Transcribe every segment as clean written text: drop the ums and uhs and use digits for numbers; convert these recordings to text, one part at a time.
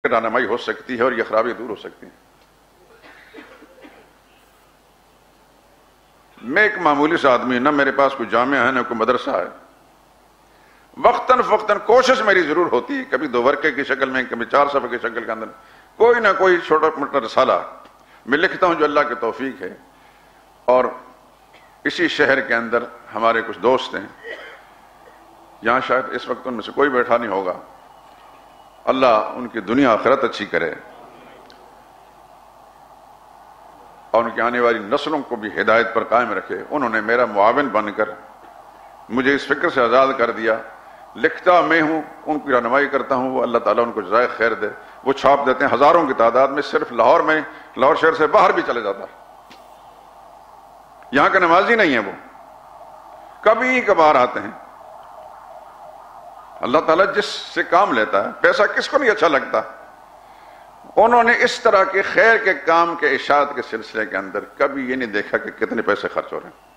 رہنمائی ہو سکتی ہے اور یہ خرابی دور ہو سکتی ہے۔ میں ایک معمولی سا آدمی ہوں، نہ میرے پاس کوئی جامعہ ہے نہ کوئی مدرسہ ہے۔ وقتاً فوقتاً کوشش میری ضرور ہوتی ہے، کبھی 2 ورقے کی شکل میں، کبھی 4 صفحے کی شکل کے اندر کوئی نہ کوئی چھوٹا موٹا رسالہ میں لکھتا ہوں جو اللہ کی توفیق ہے۔ اور اسی شہر کے اندر ہمارے کچھ دوست ہیں، یہاں شاید اس وقت ان میں سے کوئی بیٹھا نہیں ہوگا، اللہ ان کی دنیا آخرت اچھی کرے اور ان کی آنے والی نسلوں کو بھی ہدایت پر قائم رکھے۔ انہوں نے میرا معاون بن کر مجھے اس فکر سے آزاد کر دیا، لکھتا میں ہوں، ان کی رہنمائی کرتا ہوں، وہ اللہ تعالیٰ ان کو جزائے خیر دے۔ وہ چھاپ دیتے ہیں ہزاروں کی تعداد میں، صرف لاہور میں، لاہور شہر سے باہر بھی چلے جاتا ہے۔ یہاں کا نمازی نہیں ہے، وہ کبھی کبھار آتے ہیں۔ اللہ تعالیٰ جس سے کام لیتا ہے، پیسہ کس کو نہیں اچھا لگتا، انہوں نے اس طرح کے خیر کے کام کے اشاعت کے سلسلے کے اندر کبھی یہ نہیں دیکھا کہ کتنے پیسے خرچ ہو رہے ہیں۔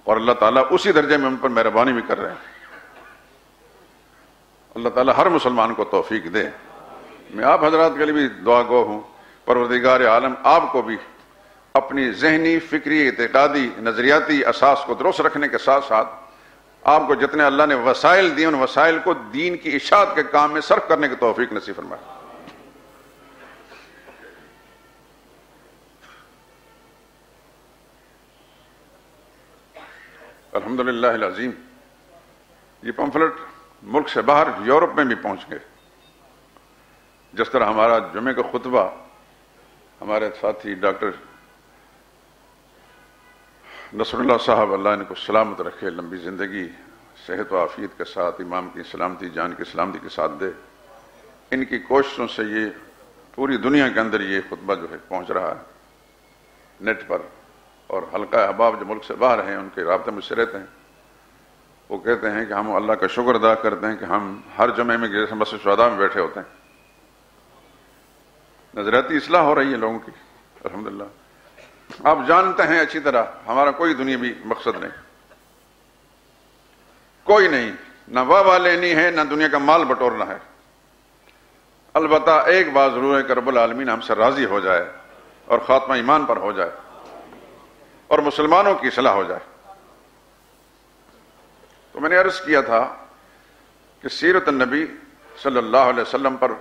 اور اللہ تعالیٰ اسی درجے میں ان پر مہربانی بھی کر رہے ہیں۔ اللہ تعالیٰ ہر مسلمان کو توفیق دے۔ میں آپ حضرات کے لیے بھی دعا گو ہوں، پروردگار عالم آپ کو بھی اپنی ذہنی، فکری، اعتقادی، نظریاتی اساس کو درست رکھنے کے ساتھ ساتھ آپ کو جتنے اللہ نے وسائل دیے ان وسائل کو دین کی اشاعت کے کام میں صرف کرنے کی توفیق نصیب فرمائے۔ الحمدللہ العظیم، یہ پمفلٹ ملک سے باہر یورپ میں بھی پہنچ گئے۔ جس طرح ہمارا جمعے کا خطبہ ہمارے ساتھی ڈاکٹر نصر اللہ صاحب، اللہ ان کو سلامت رکھے، لمبی زندگی، صحت و عافیت کے ساتھ، امام کی سلامتی، جان کی سلامتی کے ساتھ دے۔ ان کی کوششوں سے یہ پوری دنیا کے اندر یہ خطبہ جو ہے پہنچ رہا ہے نیٹ پر، اور حلقہ احباب جو ملک سے باہر ہیں ان کے رابطے میں سے رہتے ہیں، وہ کہتے ہیں کہ ہم اللہ کا شکر ادا کرتے ہیں کہ ہم ہر جمعے میں جیسے مسجد شہداء میں بیٹھے ہوتے ہیں۔ نظریاتی اصلاح ہو رہی ہے لوگوں کی، الحمدللہ۔ آپ جانتے ہیں اچھی طرح ہمارا کوئی دنیاوی مقصد نہیں، کوئی نہیں، نہ واہ لینی ہے نہ دنیا کا مال بٹورنا ہے۔ البتہ ایک بات ضرور ہے کہ رب العالمین ہم سے راضی ہو جائے اور خاتمہ ایمان پر ہو جائے اور مسلمانوں کی اصلاح ہو جائے۔ تو میں نے عرض کیا تھا کہ سیرت النبی صلی اللہ علیہ وسلم پر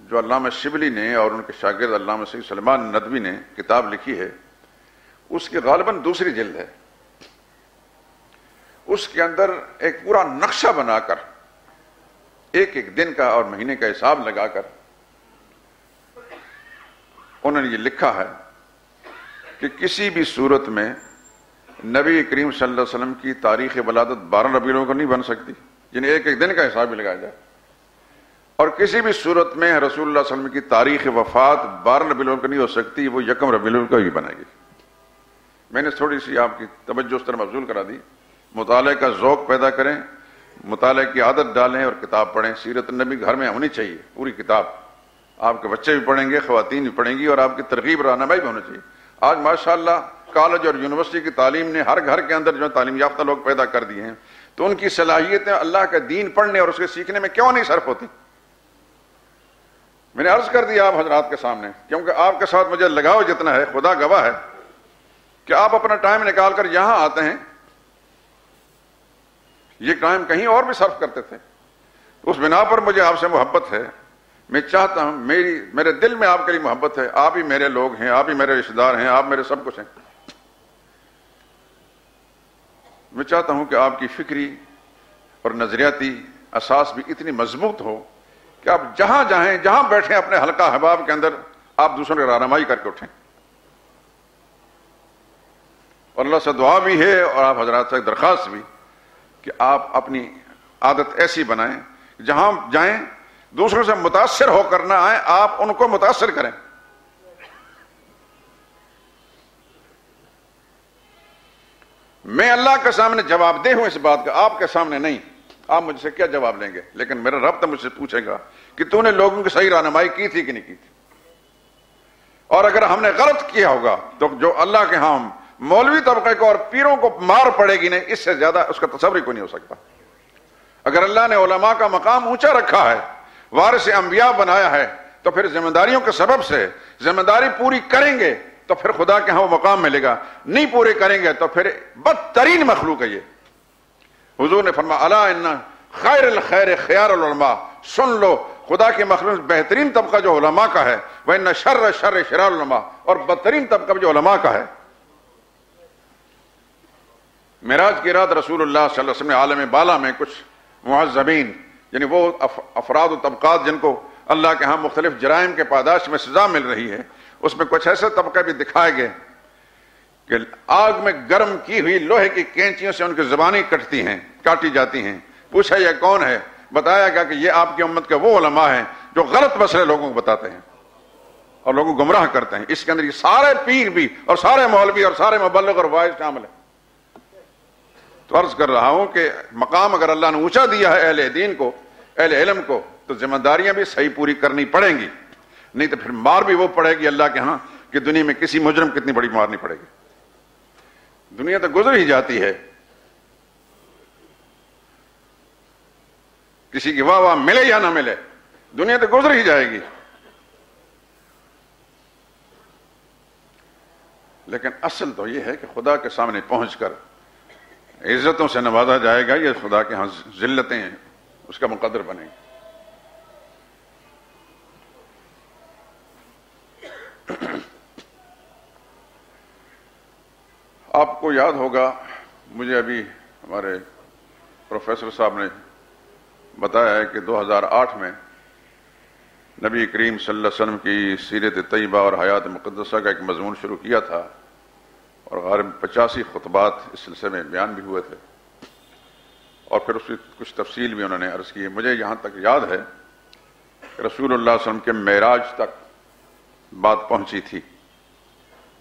جو علامہ شبلی نے اور ان کے شاگرد علامہ سید سلیمان ندوی نے کتاب لکھی ہے، اس کی غالباً دوسری جلد ہے۔ اس کے اندر ایک پورا نقشہ بنا کر، ایک ایک دن کا اور مہینے کا حساب لگا کر انہوں نے یہ لکھا ہے کہ کسی بھی صورت میں نبی کریم صلی اللہ علیہ وسلم کی تاریخ ولادت 12 ربیع الاول کو نہیں بن سکتی، یعنی ایک ایک دن کا حساب بھی لگایا جائے، اور کسی بھی صورت میں رسول اللہ صلی اللہ علیہ وسلم کی تاریخ وفات 12 ربیع الاول کو نہیں ہو سکتی، وہ 1 ربیع الاول کو ہی بنے گی۔ میں نے تھوڑی سی آپ کی توجہ اس طرح مبذول کرا دی۔ مطالعے کا ذوق پیدا کریں، مطالعے کی عادت ڈالیں اور کتاب پڑھیں۔ سیرت النبی گھر میں ہونی چاہیے، پوری کتاب۔ آپ کے بچے بھی پڑھیں گے، خواتین بھی پڑھیں گی، اور آپ کی ترغیب رہنمائی بھی ہونا چاہیے۔ آج ماشاءاللہ کالج اور یونیورسٹی کی تعلیم نے ہر گھر کے اندر جو تعلیم یافتہ لوگ پیدا کر دیے ہیں، تو ان کی صلاحیتیں اللہ کا دین پڑھنے اور اس کے سیکھنے میں کیوں نہیں صرف ہوتی؟ میں نے عرض کر دیا آپ حضرات کے سامنے، کیونکہ آپ کے ساتھ مجھے لگاؤ جتنا ہے، خدا گواہ ہے کہ آپ اپنا ٹائم نکال کر یہاں آتے ہیں، یہ ٹائم کہیں اور بھی صرف کرتے تھے۔ اس بنا پر مجھے آپ سے محبت ہے، میں چاہتا ہوں، میرے دل میں آپ کے لیے محبت ہے، آپ ہی میرے لوگ ہیں، آپ ہی میرے رشتہ دار ہیں، آپ میرے سب کچھ ہیں۔ میں چاہتا ہوں کہ آپ کی فکری اور نظریاتی اساس بھی اتنی مضبوط ہو کہ آپ جہاں جائیں، جہاں بیٹھیں اپنے حلقہ احباب کے اندر، آپ دوسروں کی رہنمائی کر کے اٹھیں۔ اور اللہ سے دعا بھی ہے اور آپ حضرات سے درخواست بھی کہ آپ اپنی عادت ایسی بنائیں، جہاں جائیں دوسروں سے متاثر ہو کر نہ آئیں، آپ ان کو متاثر کریں۔ میں اللہ کے سامنے جواب دہ ہوں اس بات کا، آپ کے سامنے نہیں۔ آپ مجھ سے کیا جواب لیں گے؟ لیکن میرا رب تو مجھ سے پوچھے گا کہ تو نے لوگوں کی صحیح رہنمائی کی تھی کہ نہیں کی تھی، اور اگر ہم نے غلط کیا ہوگا تو جو اللہ کے ہاں مولوی طبقے کو اور پیروں کو مار پڑے گی نہیں، اس سے زیادہ اس کا تصور ہی کوئی نہیں ہو سکتا۔ اگر اللہ نے علماء کا مقام اونچا رکھا ہے، وارث انبیاء بنایا ہے، تو پھر ذمہ داریوں کے سبب سے ذمہ داری پوری کریں گے تو پھر خدا کے ہاں وہ مقام ملے گا، نہیں پورے کریں گے تو پھر بدترین مخلوق ہے یہ۔ حضور نے فرمایا الا ان خیر الخیر خیار العلماء، سن لو خدا کے مخلوق بہترین طبقہ جو علماء کا ہے، وَإِنَّ شَرَّ شَرِّ شِرَارُ العلماء، اور بدترین طبقہ جو علماء کا ہے۔ معراج کی رات رسول اللہ صلی اللہ علیہ وسلم نے عالم بالا میں کچھ معذبین، یعنی وہ افراد و طبقات جن کو اللہ کے ہاں مختلف جرائم کے پاداش میں سزا مل رہی ہے، اس میں کچھ ایسے طبقے بھی دکھائے گئے کہ آگ میں گرم کی ہوئی لوہے کی کینچیوں سے ان کی زبانیں کاٹی جاتی ہیں۔ پوچھا یہ کون ہے؟ بتایا گیا کہ یہ آپ کی امت کے وہ علماء ہیں جو غلط مسئلے لوگوں کو بتاتے ہیں اور لوگوں کو گمراہ کرتے ہیں۔ اس کے اندر یہ سارے پیر بھی اور سارے مولوی اور سارے مبلغ اور واعظ شامل ہیں۔ تو عرض کر رہا ہوں کہ مقام اگر اللہ نے اونچا دیا ہے اہل دین کو، اہل علم کو، تو ذمہ داریاں بھی صحیح پوری کرنی پڑیں گی، نہیں تو پھر مار بھی وہ پڑے گی اللہ کے ہاں کہ دنیا میں کسی مجرم کتنی بڑی مار نہیں پڑے گی۔ دنیا تو گزر ہی جاتی ہے، کسی کی واہ واہ ملے یا نہ ملے، دنیا تو گزر ہی جائے گی، لیکن اصل تو یہ ہے کہ خدا کے سامنے پہنچ کر عزتوں سے نوازا جائے گا، یہ خدا کے ہاں ذلتیں ہیں اس کا مقدر بنے گی۔ آپ کو یاد ہوگا، مجھے ابھی ہمارے پروفیسر صاحب نے بتایا ہے کہ 2008 میں نبی کریم صلی اللہ علیہ وسلم کی سیرت طیبہ اور حیات مقدسہ کا ایک مضمون شروع کیا تھا، اور غالباً 85 خطبات اس سلسلے میں بیان بھی ہوئے تھے، اور پھر اس کی کچھ تفصیل بھی انہوں نے عرض کی ہے۔ مجھے یہاں تک یاد ہے کہ رسول اللہ صلی اللہ علیہ وسلم کے معراج تک بات پہنچی تھی،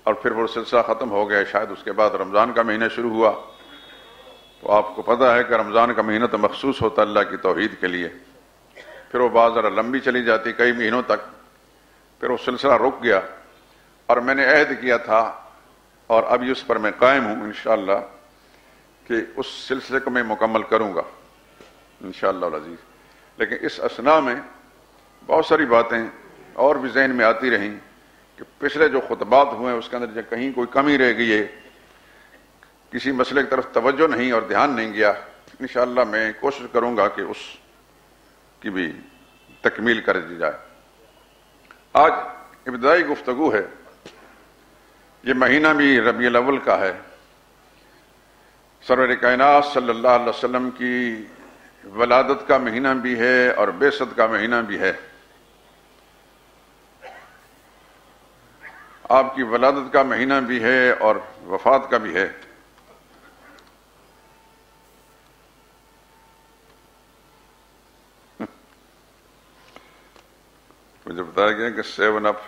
اور پھر وہ سلسلہ ختم ہو گیا، شاید اس کے بعد رمضان کا مہینہ شروع ہوا۔ تو آپ کو پتہ ہے کہ رمضان کا مہینہ تو مخصوص ہوتا اللہ کی توحید کے لیے، پھر وہ بات ذرا لمبی چلی جاتی کئی مہینوں تک، پھر وہ سلسلہ رک گیا، اور میں نے عہد کیا تھا اور ابھی اس پر میں قائم ہوں انشاءاللہ کہ اس سلسلے کو میں مکمل کروں گا انشاءاللہ العزیز۔ لیکن اس اثناء میں بہت ساری باتیں اور بھی ذہن میں آتی رہیں کہ پچھلے جو خطبات ہوئے اس کے اندر جب کہیں کوئی کمی رہ گئی ہے، کسی مسئلے کی طرف توجہ نہیں اور دھیان نہیں گیا، انشاءاللہ میں کوشش کروں گا کہ اس کی بھی تکمیل کر دی جائے۔ آج ابتدائی گفتگو ہے، یہ مہینہ بھی ربیع الاول کا ہے، سرور کائنات صلی اللہ علیہ وسلم کی ولادت کا مہینہ بھی ہے اور بعثت کا مہینہ بھی ہے۔ آپ کی ولادت کا مہینہ بھی ہے اور وفات کا بھی ہے۔ مجھے بتایا گیا کہ 7 اپ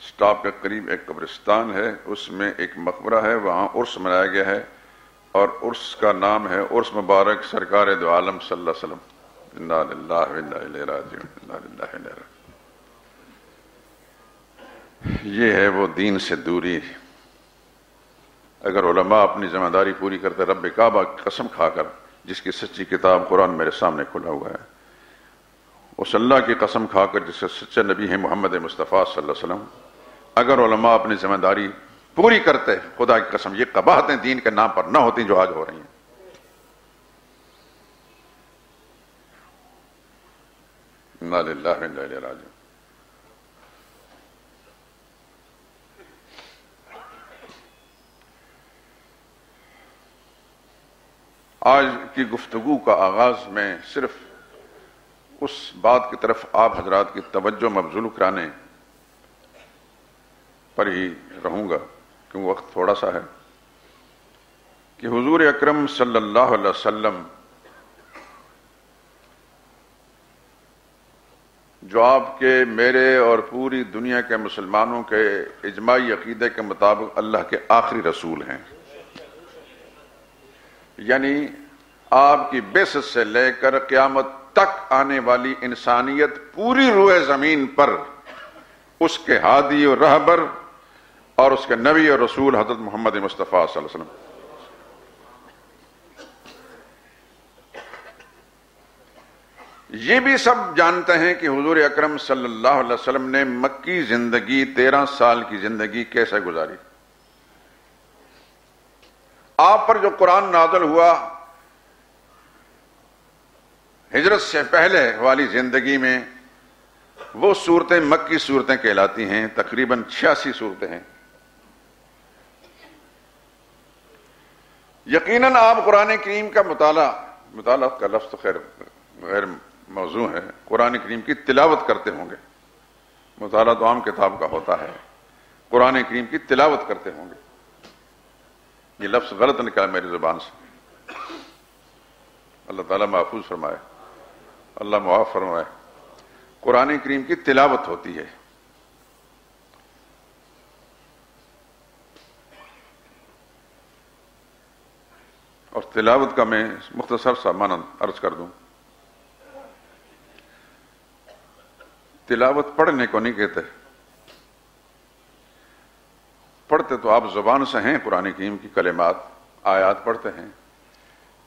سٹاپ کے قریب ایک قبرستان ہے، اس میں ایک مقبرہ ہے، وہاں عرس منایا گیا ہے، اور عرس کا نام ہے عرس مبارک سرکار دو عالم صلی اللہ علیہ وسلم۔ انا للہ و انا الیہ راجعون، انا للہ و انا الیہ راجعون۔ یہ ہے وہ دین سے دوری۔ اگر علماء اپنی ذمہ داری پوری کرتے، رب کعبہ کی قسم کھا کر، جس کی سچی کتاب قرآن میرے سامنے کھلا ہوا ہے، اس اللہ کی قسم کھا کر جس سے سچے نبی ہیں محمد مصطفیٰ صلی اللہ علیہ وسلم، اگر علماء اپنی ذمہ داری پوری کرتے، خدا کی قسم یہ قباحتیں دین کے نام پر نہ ہوتی جو آج ہو رہی ہیں۔ انا للہ و انا الیہ راجعون۔ آج کی گفتگو کا آغاز میں صرف اس بات کی طرف آپ حضرات کی توجہ مبذول کرانے پر ہی رہوں گا کیونکہ وقت تھوڑا سا ہے، کہ حضور اکرم صلی اللہ علیہ وسلم جو آپ کے، میرے اور پوری دنیا کے مسلمانوں کے اجماعی عقیدے کے مطابق اللہ کے آخری رسول ہیں، یعنی آپ کی بعثت سے لے کر قیامت تک آنے والی انسانیت پوری روئے زمین پر اس کے ہادی اور رہبر اور اس کے نبی اور رسول حضرت محمد مصطفیٰ صلی اللہ علیہ وسلم۔ یہ بھی سب جانتے ہیں کہ حضور اکرم صلی اللہ علیہ وسلم نے مکی زندگی 13 سال کی زندگی کیسے گزاری. آپ پر جو قرآن نازل ہوا ہجرت سے پہلے والی زندگی میں وہ صورتیں مکی صورتیں کہلاتی ہیں. تقریباً 86 صورتیں ہیں. یقیناً آپ قرآن کریم کا مطالعہ کا لفظ تو خیر غیر موضوع ہے، قرآن کریم کی تلاوت کرتے ہوں گے. مطالعہ تو عام کتاب کا ہوتا ہے، قرآن کریم کی تلاوت کرتے ہوں گے. یہ لفظ غلط نکلا میری زبان سے، اللہ تعالیٰ محفوظ فرمائے، اللہ معاف فرمائے. قرآن کریم کی تلاوت ہوتی ہے. اور تلاوت کا میں مختصر سا معنی عرض کر دوں. تلاوت پڑھنے کو نہیں کہتے. پڑھتے تو آپ زبان سے ہیں، قرآن کریم کی کلمات آیات پڑھتے ہیں،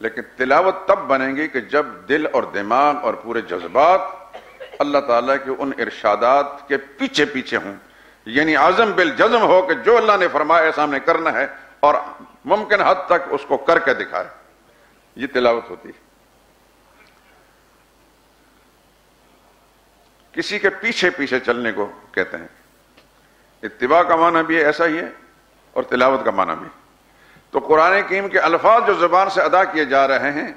لیکن تلاوت تب بنیں گی کہ جب دل اور دماغ اور پورے جذبات اللہ تعالیٰ کے ان ارشادات کے پیچھے پیچھے ہوں. یعنی عزم بالجزم ہو کہ جو اللہ نے فرمایا ایسا ہم نے کرنا ہے اور ممکن حد تک اس کو کر کے دکھائے. یہ تلاوت ہوتی ہے. کسی کے پیچھے پیچھے چلنے کو کہتے ہیں. اتباع کا معنی بھی ایسا ہی ہے اور تلاوت کا معنی بھی. تو قرآن کریم کے الفاظ جو زبان سے ادا کیے جا رہے ہیں،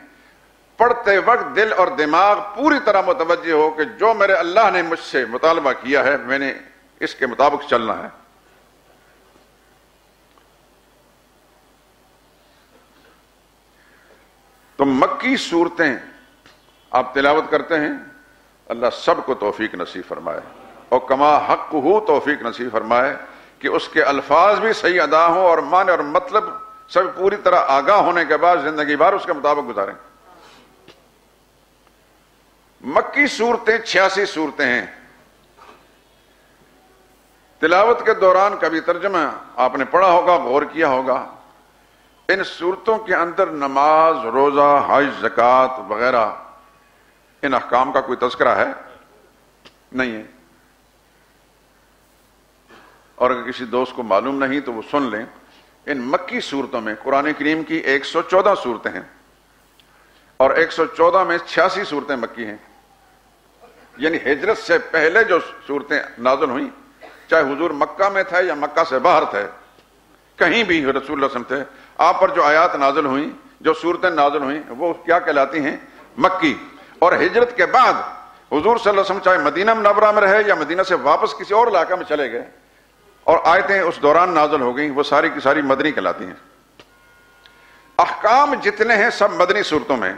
پڑھتے وقت دل اور دماغ پوری طرح متوجہ ہو کہ جو میرے اللہ نے مجھ سے مطالبہ کیا ہے میں نے اس کے مطابق چلنا ہے. تو مکی صورتیں آپ تلاوت کرتے ہیں، اللہ سب کو توفیق نصیب فرمائے اور کما حق ہو توفیق نصیب فرمائے کہ اس کے الفاظ بھی صحیح ادا ہوں اور معنی اور مطلب سب پوری طرح آگاہ ہونے کے بعد زندگی بھر اس کے مطابق گزاریں. مکی صورتیں 86 صورتیں ہیں. تلاوت کے دوران کبھی ترجمہ آپ نے پڑھا ہوگا، غور کیا ہوگا. ان صورتوں کے اندر نماز، روزہ، حج، زکوٰۃ وغیرہ ان احکام کا کوئی تذکرہ ہے؟ نہیں ہے. اور اگر کسی دوست کو معلوم نہیں تو وہ سن لیں. ان مکی صورتوں میں قرآن کریم کی 114 صورتیں ہیں اور 114 میں 86 صورتیں مکی ہیں. یعنی ہجرت سے پہلے جو صورتیں نازل ہوئیں، چاہے حضور مکہ میں تھے یا مکہ سے باہر تھے، کہیں بھی رسول اللہ صلی اللہ علیہ وسلم تھے، آپ پر جو آیات نازل ہوئیں، جو صورتیں نازل ہوئیں، وہ کیا کہلاتی ہیں؟ مکی. اور ہجرت کے بعد حضور صلی اللہ علیہ وسلم چاہے مدینہ منورہ میں رہے یا مدینہ سے واپس کسی اور علاقہ میں چلے گئے اور آیتیں اس دوران نازل ہو گئیں، وہ ساری کی ساری مدنی کہلاتی ہیں. احکام جتنے ہیں سب مدنی صورتوں میں.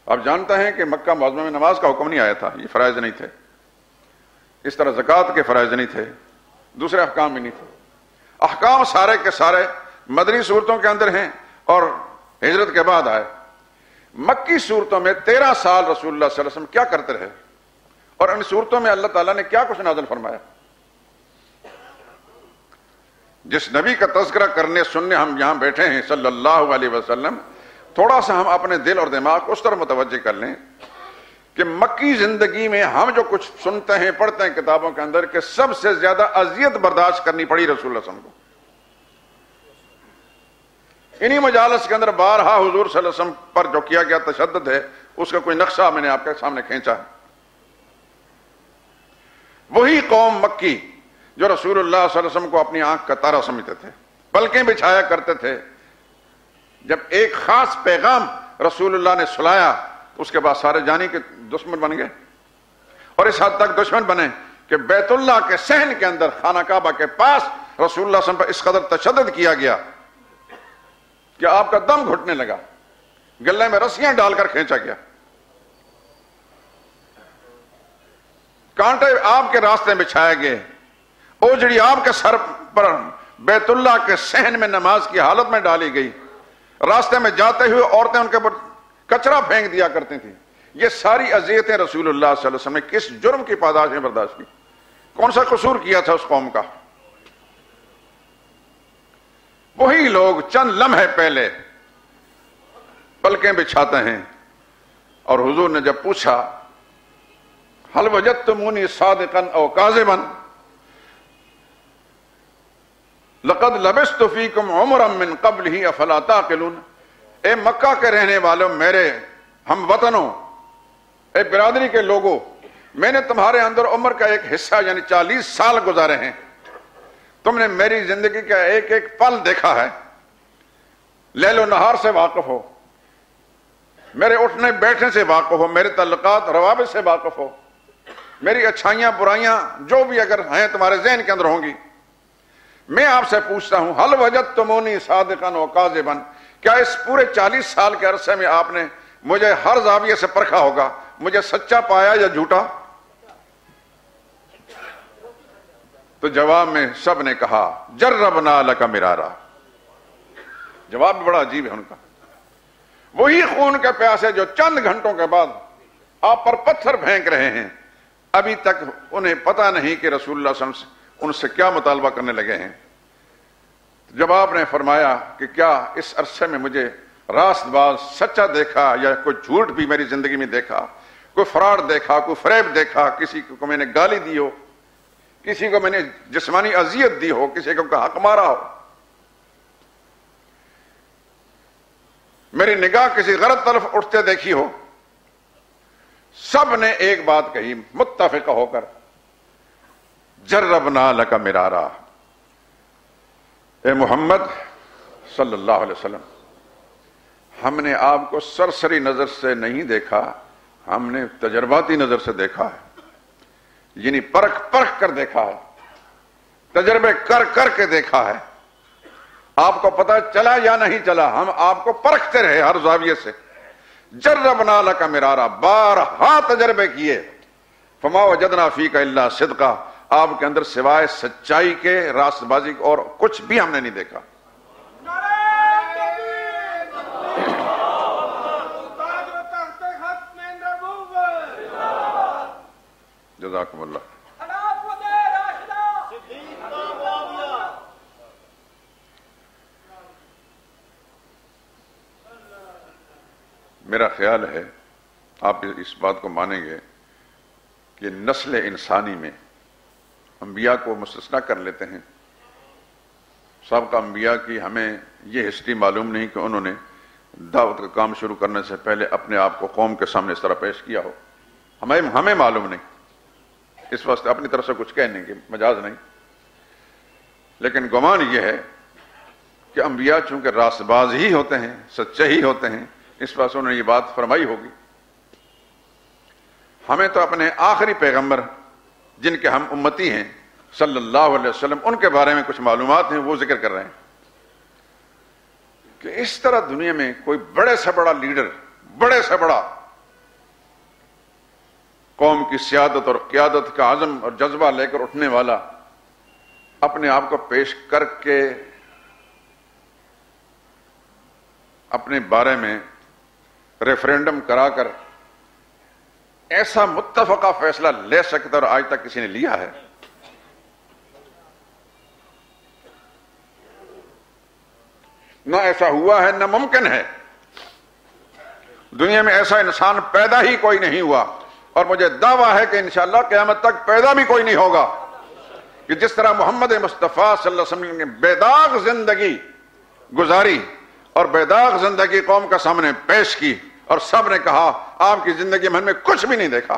آپ جانتے ہیں کہ مکہ معظمہ میں نماز کا حکم نہیں آیا تھا، یہ فرائض نہیں تھے. اس طرح زکوٰۃ کے فرائض نہیں تھے، دوسرے احکام بھی نہیں تھے. احکام سارے کے سارے مدنی صورتوں کے اندر ہیں اور ہجرت کے بعد آئے. مکی صورتوں میں 13 سال رسول اللہ صلی اللہ علیہ وسلم کیا کرتے رہے اور ان صورتوں میں اللہ تعالیٰ نے کیا کچھ نازل فرمایا. جس نبی کا تذکرہ کرنے سننے ہم یہاں بیٹھے ہیں صلی اللہ علیہ وسلم، تھوڑا سا ہم اپنے دل اور دماغ کو اس طرح متوجہ کر لیں کہ مکی زندگی میں ہم جو کچھ سنتے ہیں پڑھتے ہیں کتابوں کے اندر کہ سب سے زیادہ اذیت برداشت کرنی پڑی رسول اللہ صلی اللہ علیہ وسلم کو. انہی مجالس کے اندر بارہا حضور صلی اللہ علیہ وسلم پر جو کیا گیا تشدد ہے اس کا کوئی نقشہ میں نے آپ کے سامنے کھینچا ہے. وہی قوم مکی جو رسول اللہ صلی اللہ علیہ وسلم کو اپنی آنکھ کا تارا سمجھتے تھے، پلکیں بچھایا کرتے تھے، جب ایک خاص پیغام رسول اللہ نے سنایا اس کے بعد سارے جانی کے دشمن بن گئے. اور اس حد تک دشمن بنے کہ بیت اللہ کے صحن کے اندر خانہ کعبہ کے پاس رسول اللہ صلی اللہ علیہ وسلم پر اس قدر تشدد کیا گیا کہ آپ کا دم گھٹنے لگا، گلے میں رسیاں ڈال کر کھینچا گیا، کانٹے آپ کے راستے بچھائے گئے، اوجڑی آپ کے سر پر بیت اللہ کے صحن میں نماز کی حالت میں ڈالی گئی، راستے میں جاتے ہوئے عورتیں ان کے اوپر کچرا پھینک دیا کرتی تھیں. یہ ساری اذیتیں رسول اللہ صلی اللہ علیہ وسلم نے کس جرم کی پاداش میں برداشت کی؟ کون سا قصور کیا تھا اس قوم کا؟ وہی لوگ چند لمحے پہلے پلکیں بچھاتے ہیں، اور حضور نے جب پوچھا حل وجدتمونی صادقا او کاذبا لقد لبثت فیکم عمرا من قبلہ افلا تعقلون، اے مکہ کے رہنے والوں، میرے ہم وطنوں، اے برادری کے لوگوں، میں نے تمہارے اندر عمر کا ایک حصہ یعنی 40 سال گزارے ہیں، تم نے میری زندگی کا ایک ایک پل دیکھا ہے، لیل و نہار سے واقف ہو، میرے اٹھنے بیٹھنے سے واقف ہو، میرے تعلقات روابط سے واقف ہو، میری اچھائیاں برائیاں جو بھی اگر ہیں تمہارے ذہن کے اندر ہوں گی۔ میں آپ سے پوچھتا ہوں حل وجدتمونی صادقا و کاذبا، کیا اس پورے 40 سال کے عرصے میں آپ نے مجھے ہر زاویے سے پرکھا ہوگا، مجھے سچا پایا یا جھوٹا؟ تو جواب میں سب نے کہا جربنا لک مرارا۔ جواب بھی بڑا عجیب ہے ان کا، وہی خون کے پیاسے جو چند گھنٹوں کے بعد آپ پر پتھر پھینک رہے ہیں، ابھی تک انہیں پتا نہیں کہ رسول اللہ صلی اللہ علیہ وسلم ان سے کیا مطالبہ کرنے لگے ہیں۔ جب آپ نے فرمایا کہ کیا اس عرصے میں مجھے راست باز سچا دیکھا یا کوئی جھوٹ بھی میری زندگی میں دیکھا، کوئی فراڈ دیکھا، کوئی فریب دیکھا، کسی کو میں نے گالی دی ہو، کسی کو میں نے جسمانی اذیت دی ہو، کسی کو حق مارا ہو، میری نگاہ کسی غلط طرف اٹھتے دیکھی ہو، سب نے ایک بات کہی متفق ہو کر جربنا لک مرارا، اے محمد صلی اللہ علیہ وسلم، ہم نے آپ کو سرسری نظر سے نہیں دیکھا، ہم نے تجرباتی نظر سے دیکھا ہے، یعنی پرکھ کر دیکھا ہے، تجربے کر کے دیکھا ہے۔ آپ کو پتہ چلا یا نہیں چلا، ہم آپ کو پرکھتے رہے ہر زاویے سے۔ جربنا لک مرارا، بارہا تجربے کیے، فما وجدنا فیک الا صدقا، آپ کے اندر سوائے سچائی کے، راست بازی اور کچھ بھی ہم نے نہیں دیکھا۔ جزاکم اللہ۔ میرا خیال ہے آپ اس بات کو مانیں گے کہ نسل انسانی میں انبیاء کو مستثنا کر لیتے ہیں۔ سابقہ انبیاء کی ہمیں یہ ہسٹری معلوم نہیں کہ انہوں نے دعوت کا کام شروع کرنے سے پہلے اپنے آپ کو قوم کے سامنے اس طرح پیش کیا ہو، ہمیں معلوم نہیں، اس واسطے اپنی طرف سے کچھ کہنے کی مجاز نہیں، لیکن گمان یہ ہے کہ انبیاء چونکہ راست باز ہی ہوتے ہیں، سچے ہی ہوتے ہیں، اس واسطے انہوں نے یہ بات فرمائی ہوگی۔ ہمیں تو اپنے آخری پیغمبر جن کے ہم امتی ہیں صلی اللہ علیہ وسلم، ان کے بارے میں کچھ معلومات ہیں، وہ ذکر کر رہے ہیں کہ اس طرح دنیا میں کوئی بڑے سے بڑا لیڈر، بڑے سے بڑا قوم کی سیادت اور قیادت کا عزم اور جذبہ لے کر اٹھنے والا، اپنے آپ کو پیش کر کے اپنے بارے میں ریفرینڈم کرا کر ایسا متفقہ فیصلہ لے سکتا اور آج تک کسی نے لیا ہے؟ نہ ایسا ہوا ہے، نہ ممکن ہے۔ دنیا میں ایسا انسان پیدا ہی کوئی نہیں ہوا، اور مجھے دعویٰ ہے کہ انشاءاللہ قیامت تک پیدا بھی کوئی نہیں ہوگا کہ جس طرح محمد مصطفیٰ صلی اللہ علیہ وسلم نے بے داغ زندگی گزاری اور بے داغ زندگی قوم کا سامنے پیش کی، اور سب نے کہا آپ کی زندگی میں ہم نے کچھ بھی نہیں دیکھا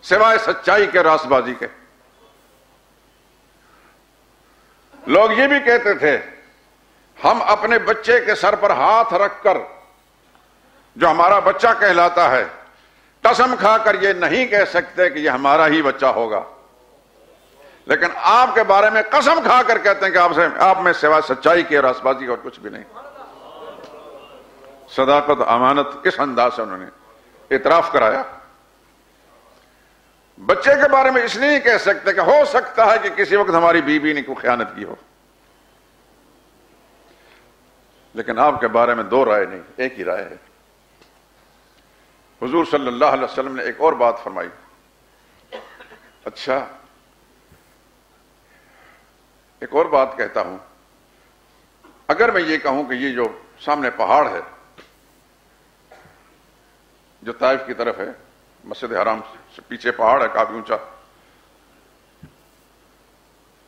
سوائے سچائی کے، راست بازی کے۔ لوگ یہ بھی کہتے تھے ہم اپنے بچے کے سر پر ہاتھ رکھ کر، جو ہمارا بچہ کہلاتا ہے، قسم کھا کر یہ نہیں کہہ سکتے کہ یہ ہمارا ہی بچہ ہوگا، لیکن آپ کے بارے میں قسم کھا کر کہتے ہیں کہ آپ میں سوائے سچائی کی، راست بازی اور کچھ بھی نہیں۔ صداقت، امانت، اس انداز سے انہوں نے اعتراف کرایا۔ بچے کے بارے میں اس لیے نہیں کہہ سکتے کہ ہو سکتا ہے کہ کسی وقت ہماری بیوی نے کوئی خیانت کی ہو، لیکن آپ کے بارے میں دو رائے نہیں، ایک ہی رائے ہے۔ حضور صلی اللہ علیہ وسلم نے ایک اور بات فرمائی۔ اچھا، ایک اور بات کہتا ہوں، اگر میں یہ کہوں کہ یہ جو سامنے پہاڑ ہے جو طائف کی طرف ہے، مسجد حرام سے پیچھے پہاڑ ہے کافی اونچا،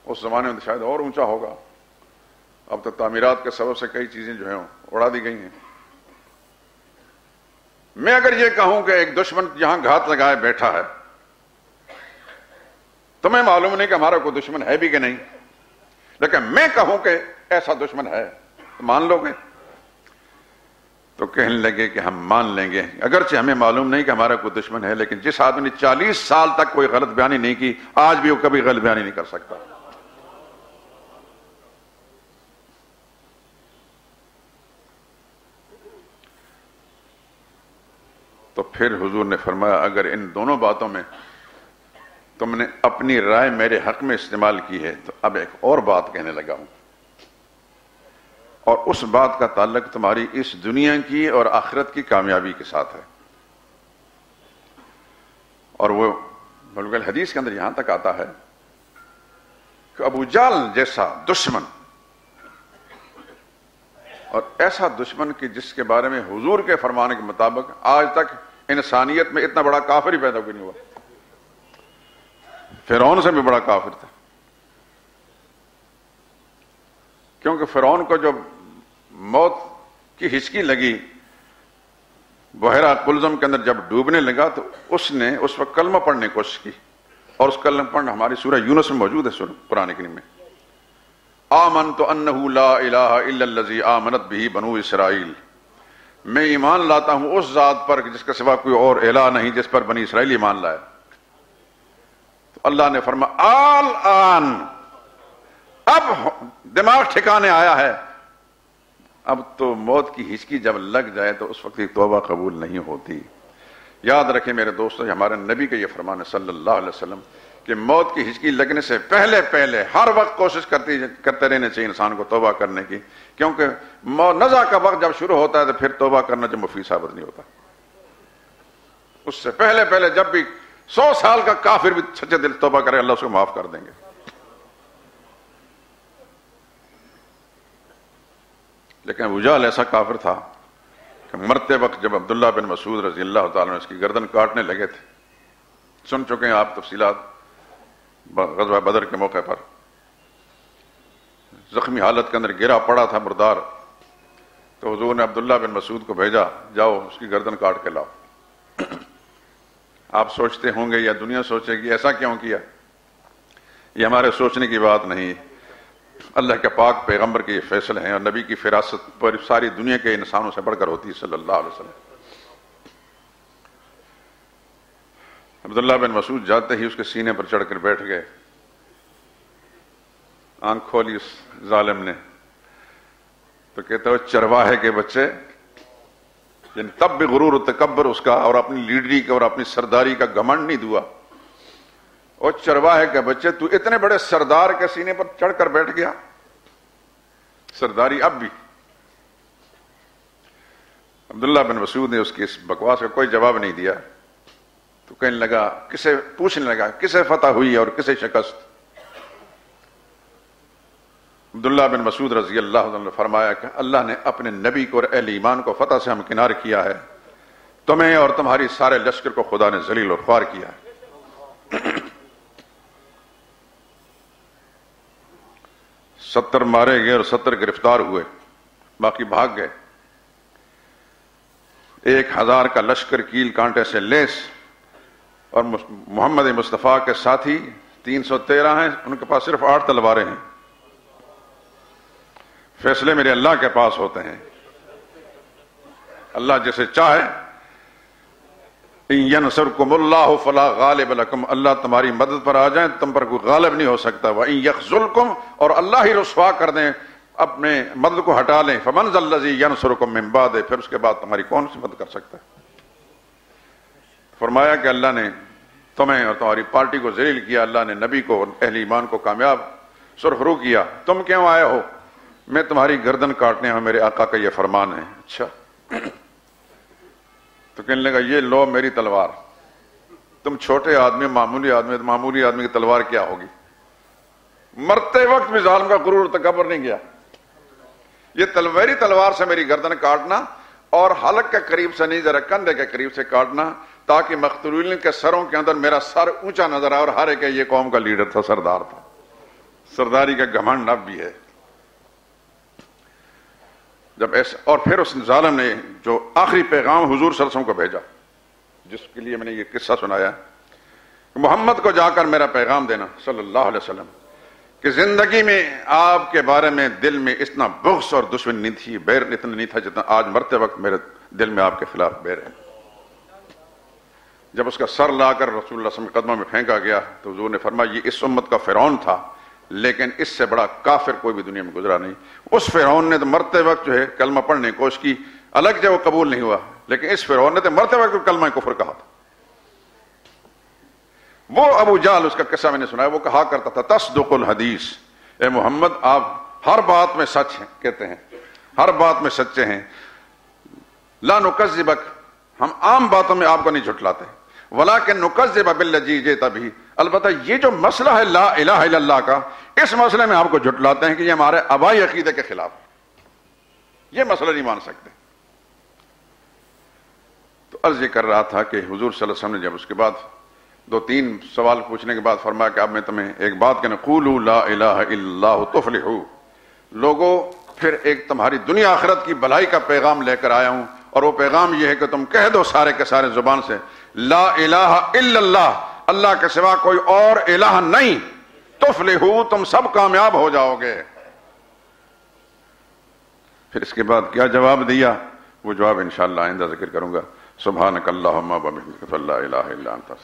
اس زمانے میں شاید اور اونچا ہوگا، اب تو تعمیرات کے سبب سے کئی چیزیں جو ہیں اڑا دی گئی ہیں۔ میں اگر یہ کہوں کہ ایک دشمن یہاں گھات لگائے بیٹھا ہے، تمہیں معلوم نہیں کہ ہمارا کوئی دشمن ہے بھی کہ نہیں، لیکن میں کہوں کہ ایسا دشمن ہے تو مان لو گے؟ تو کہنے لگے کہ ہم مان لیں گے، اگرچہ ہمیں معلوم نہیں کہ ہمارا کوئی دشمن ہے، لیکن جس آدمی نے 40 سال تک کوئی غلط بیانی نہیں کی، آج بھی وہ کبھی غلط بیانی نہیں کر سکتا۔ تو پھر حضور نے فرمایا اگر ان دونوں باتوں میں تم نے اپنی رائے میرے حق میں استعمال کی ہے تو اب ایک اور بات کہنے لگا ہوں، اور اس بات کا تعلق تمہاری اس دنیا کی اور آخرت کی کامیابی کے ساتھ ہے۔ اور وہ بلکہ الحدیث کے اندر یہاں تک آتا ہے کہ ابو جہل جیسا دشمن، اور ایسا دشمن کہ جس کے بارے میں حضور کے فرمانے کے مطابق آج تک انسانیت میں اتنا بڑا کافر ہی پیدا کوئی نہیں ہوا، فرعون سے بھی بڑا کافر تھا، کیونکہ فرعون کو جب موت کی ہچکی لگی بحیرہ قلزم کے اندر جب ڈوبنے لگا تو اس نے اس وقت کلمہ پڑھنے کی کوشش کی، اور اس کلمہ پڑھنا ہماری سورہ یونس میں موجود ہے، سورہ قرآن کریم میں، آمنت انہ لا الہ الا الذی آمنت بہ بنو اسرائیل، میں ایمان لاتا ہوں اس ذات پر جس کے سوا کوئی اور الہ نہیں جس پر بنی اسرائیل ایمان لائے۔ تو اللہ نے فرمایا آن اب دماغ ٹھکانے آیا ہے، اب تو موت کی ہچکی جب لگ جائے تو اس وقت توبہ قبول نہیں ہوتی۔ یاد رکھیں میرے دوستو، ہمارے نبی کا یہ فرمان ہے صلی اللہ علیہ وسلم کہ موت کی ہچکی لگنے سے پہلے ہر وقت کوشش کرتے رہنے چاہیے انسان کو توبہ کرنے کی، کیونکہ نزع کا وقت جب شروع ہوتا ہے تو پھر توبہ کرنا جو مفید ثابت نہیں ہوتا۔ اس سے پہلے جب بھی 100 سال کا کافر بھی سچے دل توبہ کرے اللہ اس کو معاف کر دیں گے۔ لیکن ابو جہل ایسا کافر تھا کہ مرتے وقت جب عبداللہ بن مسعود رضی اللہ تعالیٰ نے اس کی گردن کاٹنے لگے تھے، سن چکے ہیں آپ تفصیلات، غزوہ بدر کے موقع پر زخمی حالت کے اندر گرا پڑا تھا مردار، تو حضور نے عبداللہ بن مسعود کو بھیجا، جاؤ اس کی گردن کاٹ کے لاؤ۔ آپ سوچتے ہوں گے یا دنیا سوچے گی ایسا کیوں کیا، یہ ہمارے سوچنے کی بات نہیں، اللہ کے پاک پیغمبر کے یہ فیصلے ہیں، اور نبی کی فراست پر ساری دنیا کے انسانوں سے بڑھ کر ہوتی ہے صلی اللہ علیہ وسلم۔ عبداللہ بن مسعود جاتے ہی اس کے سینے پر چڑھ کر بیٹھ گئے، آنکھ کھولی اس ظالم نے تو کہتے ہو چرواہے کے بچے، یعنی تب بھی غرور و تکبر اس کا اور اپنی لیڈری کا اور اپنی سرداری کا گھمنڈ نہیں دوا، اور چرواہے کے بچے تو اتنے بڑے سردار کے سینے پر چڑھ کر بیٹھ گیا، سرداری اب بھی۔ عبداللہ بن مسعود نے اس کی اس بکواس کا کوئی جواب نہیں دیا، تو کہنے لگا، پوچھنے لگا کسے فتح ہوئی اور کسے شکست؟ عبداللہ بن مسعود رضی اللہ عنہ نے فرمایا کہ اللہ نے اپنے نبی کو اور اہل ایمان کو فتح سے ہمکنار کیا ہے، تمہیں اور تمہاری سارے لشکر کو خدا نے ذلیل اور خوار کیا ہے۔ 70 مارے گئے اور 70 گرفتار ہوئے، باقی بھاگ گئے۔ 1000 کا لشکر کیل کانٹے سے لیس، اور محمد مصطفیٰ کے ساتھی 313 ہیں، ان کے پاس صرف 8 تلواریں ہیں۔ فیصلے میرے اللہ کے پاس ہوتے ہیں، اللہ جسے چاہے، ان ینصرکم اللہ فلا غالب لکم، اللہ تمہاری مدد پر آ جائیں تم پر کوئی غالب نہیں ہو سکتا، وان یخذلکم، اور اللہ ہی رسوا کر دیں، اپنے مدد کو ہٹا لیں، فمن ذا الذی ینصرکم من بعد، پھر اس کے بعد تمہاری کون سی مدد کر سکتا ہے؟ فرمایا کہ اللہ نے تمہیں اور تمہاری پارٹی کو ذلیل کیا، اللہ نے نبی کو اور اہل ایمان کو کامیاب سرخرو کیا، تم کیوں آئے ہو؟ میں تمہاری گردن کاٹنے ہوں، میرے آقا کا یہ فرمان ہے۔ اچھا، تو کہنے لگا یہ لو میری تلوار، تم چھوٹے آدمی، معمولی آدمی کی تلوار کیا ہوگی؟ مرتے وقت بھی ظالم کا غرور تکبر نہیں گیا، یہ میری تلوار سے میری گردن کاٹنا اور حلق کے قریب سے نہیں، ذرا کندھے کے قریب سے کاٹنا، تاکہ مقتولین کے سروں کے اندر میرا سر اونچا نظر آئے اور ہر ایک یہ قوم کا لیڈر تھا، سردار تھا، سرداری کا گھمنڈ اب بھی ہے۔ جب ایسا، اور پھر اس ظالم نے جو آخری پیغام حضور صلی اللہ علیہ وسلم کو بھیجا، جس کے لیے میں نے یہ قصہ سنایا، محمد کو جا کر میرا پیغام دینا صلی اللہ علیہ وسلم کہ زندگی میں آپ کے بارے میں دل میں اتنا بغض اور دشمنی نہیں تھی، بیر اتنا نہیں تھا جتنا آج مرتے وقت میرے دل میں آپ کے خلاف بیر ہے۔ جب اس کا سر لا کر رسول اللہ صلی اللہ علیہ وسلم کے قدموں میں پھینکا گیا تو حضور نے فرمایا یہ اس امت کا فرعون تھا، لیکن اس سے بڑا کافر کوئی بھی دنیا میں گزرا نہیں۔ اس فرعون نے تو مرتے وقت جو ہے کلمہ پڑھنے کی کوشش کی، الگ جو وہ قبول نہیں ہوا، لیکن اس فرعون نے تو مرتے وقت کلمہ کفر کہا تھا۔ وہ ابو جہل، اس کا قصہ میں نے سنا ہے، وہ کہا کرتا تھا تصدق الحدیث، اے محمد آپ ہر بات میں سچ ہیں، کہتے ہیں ہر بات میں سچے ہیں، لا نکذبک، ہم عام باتوں میں آپ کو نہیں جھٹلاتے، ولیکن نکذب بالذی جئت بہ، البتہ یہ جو مسئلہ ہے لا الہ الا اللہ کا، اس مسئلے میں آپ کو جھٹلاتے ہیں کہ یہ ہمارے آبائی عقیدے کے خلاف، یہ مسئلہ نہیں مان سکتے۔ تو عرض یہ کر رہا تھا کہ حضور صلی اللہ علیہ وسلم نے جب اس کے بعد 2-3 سوال پوچھنے کے بعد فرمایا کہ اب میں تمہیں ایک بات کہنا، قولوا لا الہ الا اللہ تفلحوا، لوگو پھر ایک تمہاری دنیا آخرت کی بھلائی کا پیغام لے کر آیا ہوں، اور وہ پیغام یہ ہے کہ تم کہہ دو سارے کے سارے زبان سے لا الہ الا اللہ، اللہ کے سوا کوئی اور الہ نہیں، تفلحوا، تم سب کامیاب ہو جاؤ گے۔ پھر اس کے بعد کیا جواب دیا، وہ جواب انشاءاللہ آئندہ ذکر کروں گا۔ سبحانک اللہم و بحمدک لا الہ الا انت۔